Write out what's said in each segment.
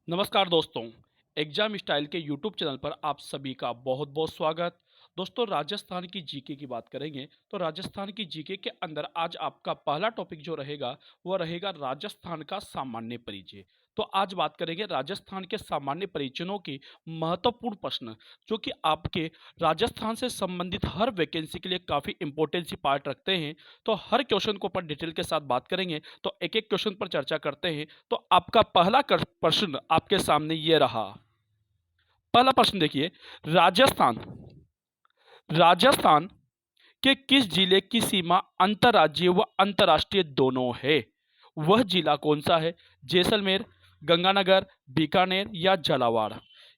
नमस्कार दोस्तों। Exam style के यूट्यूब चैनल पर आप सभी का बहुत बहुत स्वागत। दोस्तों, राजस्थान की जीके की बात करेंगे तो राजस्थान की जीके के अंदर आज आपका पहला टॉपिक जो रहेगा वो रहेगा राजस्थान का सामान्य परिचय। तो आज बात करेंगे राजस्थान के सामान्य परिचयों की महत्वपूर्ण प्रश्न जो कि आपके राजस्थान से संबंधित हर वैकेंसी के लिए काफ़ी इंपॉर्टेंट सी पार्ट रखते हैं। तो हर क्वेश्चन को अपन डिटेल के साथ बात करेंगे, तो एक एक क्वेश्चन पर चर्चा करते हैं। तो आपका पहला प्रश्न आपके सामने ये रहा। पहला प्रश्न देखिए, राजस्थान राजस्थान के किस जिले की सीमा अंतर्राज्यीय व अंतर्राष्ट्रीय दोनों है? वह जिला कौन सा है? जैसलमेर, गंगानगर, बीकानेर या झालावाड़?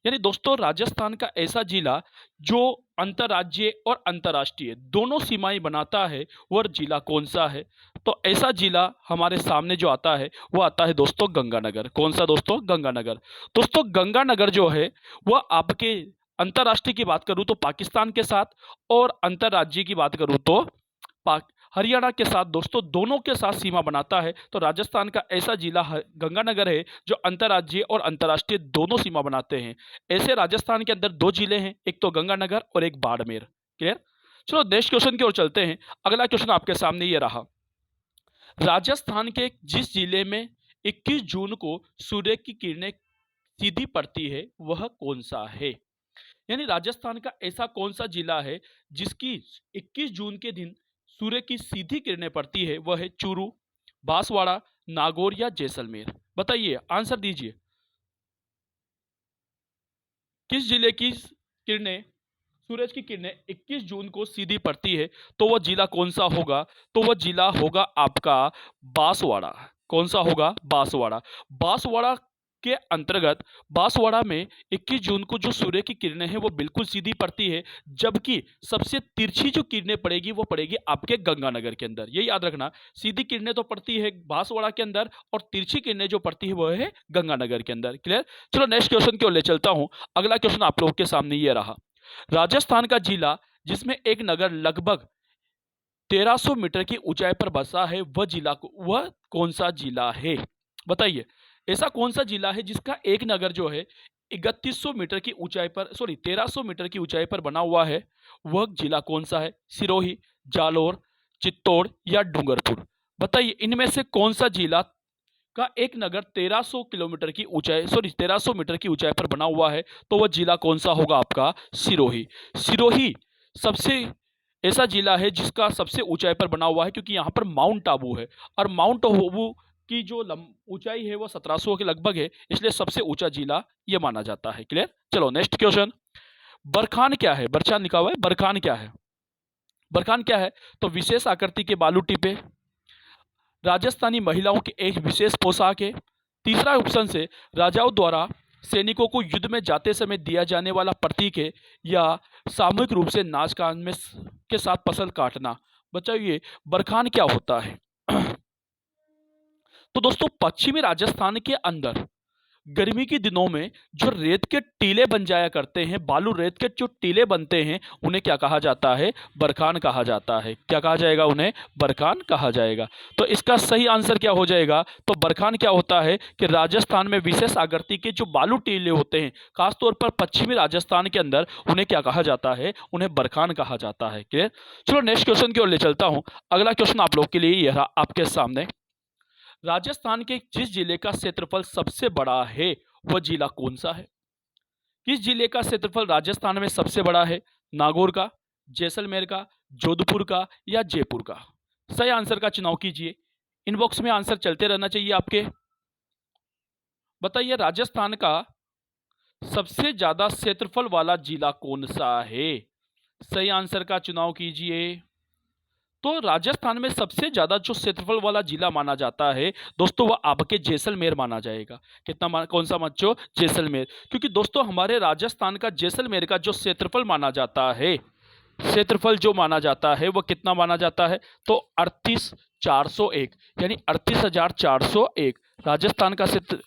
यानी दोस्तों, राजस्थान का ऐसा जिला जो अंतर्राज्यीय और अंतर्राष्ट्रीय दोनों सीमाएं बनाता है, वह जिला कौन सा है? तो ऐसा जिला हमारे सामने जो आता है वो आता है दोस्तों गंगानगर। कौन सा दोस्तों? गंगानगर। दोस्तों, गंगानगर जो है वह आपके अंतर्राष्ट्रीय की बात करूं तो पाकिस्तान के साथ, और अंतर्राज्यीय की बात करूं तो पाक हरियाणा के साथ दोस्तों दोनों के साथ सीमा बनाता है। तो राजस्थान का ऐसा जिला गंगानगर है जो अंतर्राज्यीय और अंतर्राष्ट्रीय दोनों सीमा बनाते हैं। ऐसे राजस्थान के अंदर दो जिले हैं, एक तो गंगानगर और एक बाड़मेर। क्लियर? चलो नेक्स्ट क्वेश्चन की ओर चलते हैं। अगला क्वेश्चन आपके सामने ये रहा। राजस्थान के जिस जिले में 21 जून को सूर्य की किरणें सीधी पड़ती है वह कौन सा है? यानी राजस्थान का ऐसा कौन सा जिला है जिसकी 21 जून के दिन सूर्य की सीधी किरणें पड़ती है? वह है चूरू, बांसवाड़ा, नागौर या जैसलमेर? बताइए, आंसर दीजिए। किस जिले की किरणें, सूरज की किरणें 21 जून को सीधी पड़ती है, तो वह जिला कौन सा होगा? तो वह जिला होगा आपका बांसवाड़ा। कौन सा होगा? बांसवाड़ा। बांसवाड़ा के अंतर्गत बांसवाड़ा में 21 जून को जो सूर्य की किरणें हैं वो बिल्कुल सीधी पड़ती है, जबकि सबसे तिरछी जो किरणें पड़ेगी वो पड़ेगी आपके गंगानगर के अंदर। ये याद रखना, सीधी किरणें तो पड़ती है बांसवाड़ा के अंदर और तिरछी किरणें जो पड़ती है वो है गंगानगर के अंदर। क्लियर? चलो नेक्स्ट क्वेश्चन की ओर ले चलता हूं। अगला क्वेश्चन आप लोगों के सामने ये रहा। राजस्थान का जिला जिसमें एक नगर लगभग 1300 मीटर की ऊंचाई पर बसा है, वह कौन सा जिला है? बताइए, ऐसा कौन सा जिला है जिसका एक नगर जो है 3100 मीटर की ऊंचाई पर, सॉरी 1300 मीटर की ऊंचाई पर बना हुआ है? वह जिला कौन सा है? सिरोही, जालोर, चित्तौड़ या डूंगरपुर? बताइए, इनमें से कौन सा जिला का एक नगर 1300 किलोमीटर की ऊंचाई, सॉरी 1300 मीटर की ऊंचाई पर बना हुआ है? तो वह जिला कौन सा होगा? आपका सिरोही। सिरोही सबसे ऐसा जिला है जिसका सबसे ऊंचाई पर बना हुआ है, क्योंकि यहाँ पर माउंट आबू है और माउंट आबू की जो ऊंचाई है वो 1700 के लगभग है, इसलिए सबसे ऊंचा जिला ये माना जाता है। क्लियर? चलो नेक्स्ट क्वेश्चन। बरखान क्या है? बरछान लिखा हुआ है, बरखान क्या है? बरखान क्या है? तो विशेष आकृति के बालू टिपे, राजस्थानी महिलाओं की एक विशेष पोशाक है। तीसरा ऑप्शन से राजाओं द्वारा सैनिकों को युद्ध में जाते समय दिया जाने वाला प्रतीक है, या सामूहिक रूप से नाच गान में के साथ फसल काटना। बताइए, बरखान क्या होता है? तो दोस्तों, पश्चिमी राजस्थान के अंदर गर्मी के दिनों में जो रेत के टीले बन जाया करते हैं, बालू रेत के जो टीले बनते हैं, उन्हें क्या कहा जाता है? बरखान कहा जाता है। क्या कहा जाएगा? उन्हें बरखान कहा जाएगा। तो इसका सही आंसर क्या हो जाएगा? तो बरखान क्या होता है कि राजस्थान में विशेष आकृति के जो बालू टीले होते हैं, खासतौर पर पश्चिमी राजस्थान के अंदर, उन्हें क्या कहा जाता है? उन्हें बरखान कहा जाता है। क्लियर? चलो नेक्स्ट क्वेश्चन की ओर ले चलता हूं। अगला क्वेश्चन आप लोग के लिए यह रहा आपके सामने। राजस्थान के जिस जिले का क्षेत्रफल सबसे बड़ा है वह जिला कौन सा है? किस जिले का क्षेत्रफल राजस्थान में सबसे बड़ा है? नागौर का, जैसलमेर का, जोधपुर का या जयपुर का? सही आंसर का चुनाव कीजिए। इनबॉक्स में आंसर चलते रहना चाहिए आपके। बताइए, राजस्थान का सबसे ज्यादा क्षेत्रफल वाला जिला कौन सा है? सही आंसर का चुनाव कीजिए। तो राजस्थान में सबसे ज्यादा जो क्षेत्रफल वाला जिला माना जाता है दोस्तों, वह आपके जैसलमेर माना जाएगा। कौन सा बच्चों? जैसलमेर। क्योंकि दोस्तों, हमारे राजस्थान का जैसलमेर का जो क्षेत्रफल माना जाता है, क्षेत्रफल जो माना जाता है वह कितना माना जाता है? तो 38,401, यानी 38,401 राजस्थान का क्षेत्र,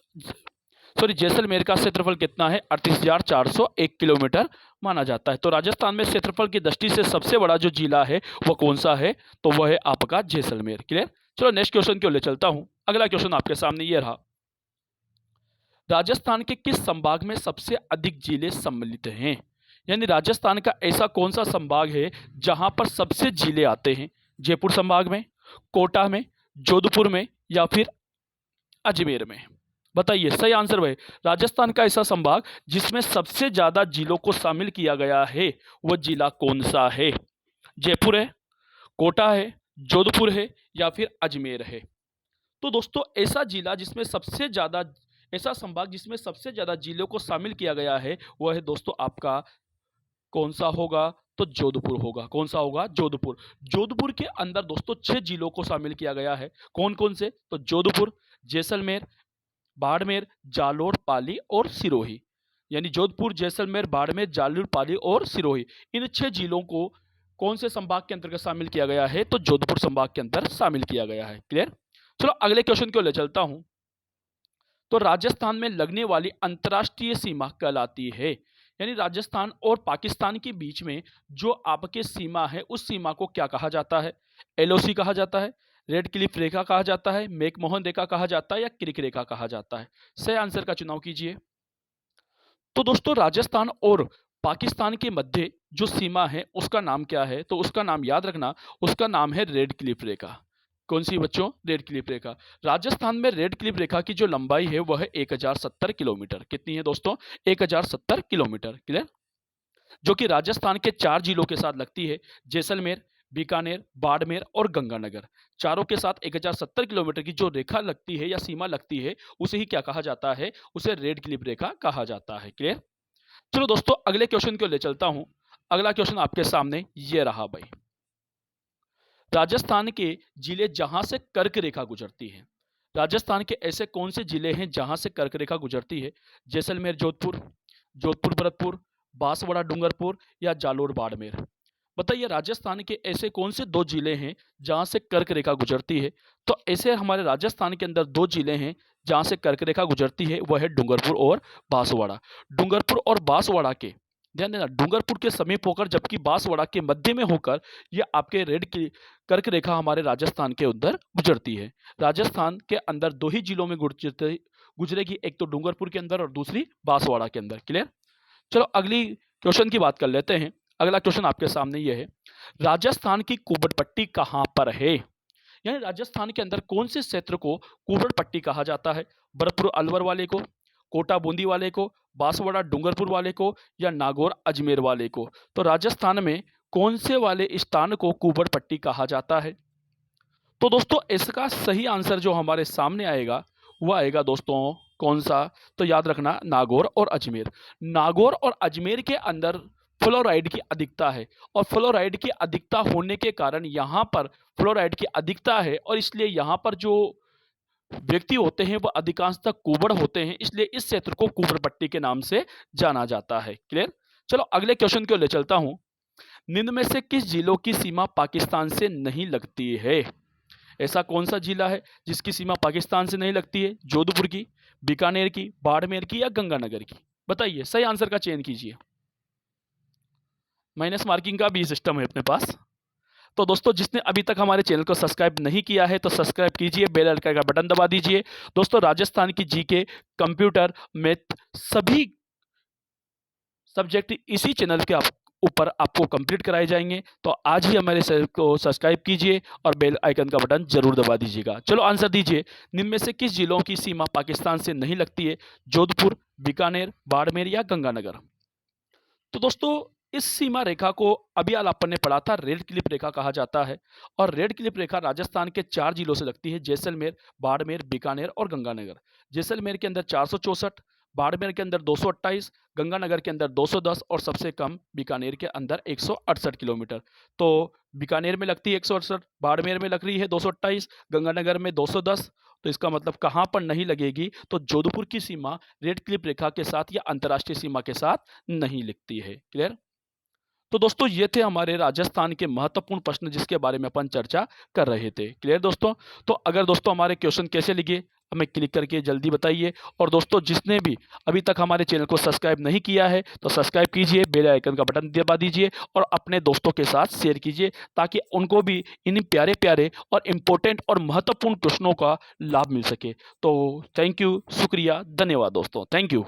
सॉरी जैसलमेर का क्षेत्रफल कितना है? 38,401 किलोमीटर माना जाता है। तो राजस्थान में क्षेत्रफल की दृष्टि से सबसे बड़ा जो जिला है वह कौन सा है? तो वह है आपका जैसलमेर। क्लियर? चलो नेक्स्ट क्वेश्चन की ओर ले चलता हूं। अगला क्वेश्चन आपके सामने ये रहा। राजस्थान के किस संभाग में सबसे अधिक जिले सम्मिलित हैं? यानी राजस्थान का ऐसा कौन सा संभाग है जहां पर सबसे जिले आते हैं? जयपुर संभाग में, कोटा में, जोधपुर में या फिर अजमेर में? बताइए सही आंसर वह राजस्थान का ऐसा संभाग जिसमें सबसे ज्यादा जिलों को शामिल किया गया है, वह जिला कौन सा है? जयपुर है, कोटा है, जोधपुर है या फिर अजमेर है? तो दोस्तों ऐसा जिला जिसमें सबसे ज्यादा ऐसा संभाग जिसमें सबसे ज्यादा जिलों को शामिल किया गया है, वह है दोस्तों आपका कौन सा होगा? तो जोधपुर होगा। कौन सा होगा? जोधपुर। जोधपुर के अंदर दोस्तों 6 जिलों को शामिल किया गया है। कौन-कौन से? तो जोधपुर, जैसलमेर, बाड़मेर, जालोर, पाली और सिरोही। यानी जोधपुर, जैसलमेर, बाड़मेर, जालोर, पाली और सिरोही। इन 6 जिलों को कौन से संभाग के अंतर्गत शामिल किया गया है? तो जोधपुर संभाग के अंदर शामिल किया गया है। क्लियर? चलो अगले क्वेश्चन को ले चलता हूं। तो राजस्थान में लगने वाली अंतर्राष्ट्रीय सीमा कहलाती है। यानी राजस्थान और पाकिस्तान के बीच में जो आपके सीमा है उस सीमा को क्या कहा जाता है? एलओसी कहा जाता है, रेड क्लिफ रेखा कहा जाता है, मैकमोहन रेखा कहा जाता है या क्रिक रेखा कहा जाता है? सही आंसर का चुनाव कीजिए। तो दोस्तों राजस्थान और पाकिस्तान के मध्य जो सीमा है उसका नाम क्या है? तो उसका नाम याद रखना, उसका नाम है रेड क्लिफ रेखा। कौन सी बच्चों? रेड क्लिफ रेखा। राजस्थान में रेड क्लिफ रेखा की जो लंबाई है वह है 1070 किलोमीटर। कितनी है दोस्तों? 1070 किलोमीटर। क्लियर? जो कि राजस्थान के 4 जिलों के साथ लगती है, जैसलमेर, बीकानेर, बाड़मेर और गंगानगर। चारों के साथ 1070 किलोमीटर की जो रेखा लगती है या सीमा लगती है, उसे ही क्या कहा जाता है? उसे रेड क्लिफ रेखा कहा जाता है। क्लियर? चलो दोस्तों अगले क्वेश्चन को ले चलता हूं। अगला क्वेश्चन आपके सामने ये रहा भाई। राजस्थान के जिले जहां से कर्क रेखा गुजरती है। राजस्थान के ऐसे कौन से जिले हैं जहां से कर्क रेखा गुजरती है? जैसलमेर जोधपुर, जोधपुर भरतपुर, बांसवाड़ा डूंगरपुर या जालोर बाड़मेर? बताइए राजस्थान के ऐसे कौन से 2 जिले हैं जहां से कर्क रेखा गुजरती है? तो ऐसे हमारे राजस्थान के अंदर 2 जिले हैं जहां से कर्क रेखा गुजरती है, वह है डूंगरपुर और बांसवाड़ा। डूंगरपुर और बांसवाड़ा के ध्यान देना, डूंगरपुर के समीप होकर जबकि बांसवाड़ा के मध्य में होकर ये आपके रेड की कर्क रेखा हमारे राजस्थान के अंदर गुजरती है। राजस्थान के अंदर 2 ही जिलों में गुजरेगी, एक तो डूंगरपुर के अंदर और दूसरी बांसवाड़ा के अंदर। क्लियर? चलो अगली क्वेश्चन की बात कर लेते हैं। अगला क्वेश्चन आपके सामने ये है, राजस्थान की कुबड़ पट्टी कहां पर है? यानी राजस्थान के अंदर कौन से क्षेत्र को कुबड़ पट्टी कहा जाता है? भरतपुर अलवर वाले को, कोटा बूंदी वाले को, बांसवाड़ा डूंगरपुर वाले को या नागौर अजमेर वाले को? तो राजस्थान में कौन से वाले स्थान को कुबड़ पट्टी कहा जाता है? तो दोस्तों इसका सही आंसर जो हमारे सामने आएगा वह आएगा दोस्तों कौन सा? तो याद रखना नागौर और अजमेर। नागौर और अजमेर के अंदर फ्लोराइड की अधिकता है और फ्लोराइड की अधिकता होने के कारण यहाँ पर फ्लोराइड की अधिकता है और इसलिए यहाँ पर जो व्यक्ति होते हैं वह अधिकांशतः कुबड़ होते हैं, इसलिए इस क्षेत्र को कुबड़ पट्टी के नाम से जाना जाता है। क्लियर? चलो अगले क्वेश्चन को ले चलता हूं। निम्न में से किस जिलों की सीमा पाकिस्तान से नहीं लगती है? ऐसा कौन सा जिला है जिसकी सीमा पाकिस्तान से नहीं लगती है? जोधपुर की, बीकानेर की, बाड़मेर की या गंगानगर की? बताइए सही आंसर का चयन कीजिए। माइनस मार्किंग का भी सिस्टम है अपने पास। तो दोस्तों जिसने अभी तक हमारे चैनल को सब्सक्राइब नहीं किया है तो सब्सक्राइब कीजिए, बेल आइकन का बटन दबा दीजिए। दोस्तों राजस्थान की जीके, कंप्यूटर, मैथ सभी सब्जेक्ट इसी चैनल के ऊपर आपको कंप्लीट कराए जाएंगे। तो आज ही हमारे चैनल को सब्सक्राइब कीजिए और बेल आइकन का बटन जरूर दबा दीजिएगा। चलो आंसर दीजिए, निम्न में से किस जिलों की सीमा पाकिस्तान से नहीं लगती है? जोधपुर, बीकानेर, बाड़मेर या गंगानगर? तो दोस्तों इस सीमा रेखा को अभी अपन ने पढ़ा था, रेड क्लिफ रेखा कहा जाता है और रेड क्लिफ रेखा राजस्थान के 4 जिलों से लगती है, जैसलमेर, बाड़मेर, बीकानेर और गंगानगर। जैसलमेर के अंदर 464, बाड़मेर के अंदर 228, गंगानगर के अंदर 210 और सबसे कम बीकानेर के अंदर 168 किलोमीटर। तो बीकानेर में लगती है 168, बाड़मेर में लग रही है 228, गंगानगर में 210। तो इसका मतलब कहाँ पर नहीं लगेगी? तो जोधपुर की सीमा रेड क्लिफ रेखा के साथ या अंतर्राष्ट्रीय सीमा के साथ नहीं लिखती है। क्लियर? तो दोस्तों ये थे हमारे राजस्थान के महत्वपूर्ण प्रश्न जिसके बारे में अपन चर्चा कर रहे थे। क्लियर दोस्तों? तो अगर दोस्तों हमारे क्वेश्चन कैसे लगे हमें क्लिक करके जल्दी बताइए। और दोस्तों जिसने भी अभी तक हमारे चैनल को सब्सक्राइब नहीं किया है तो सब्सक्राइब कीजिए, बेल आइकन का बटन दबा दीजिए और अपने दोस्तों के साथ शेयर कीजिए ताकि उनको भी इन प्यारे प्यारे और इम्पोर्टेंट और महत्वपूर्ण क्वेश्चनों का लाभ मिल सके। तो थैंक यू, शुक्रिया, धन्यवाद दोस्तों, थैंक यू।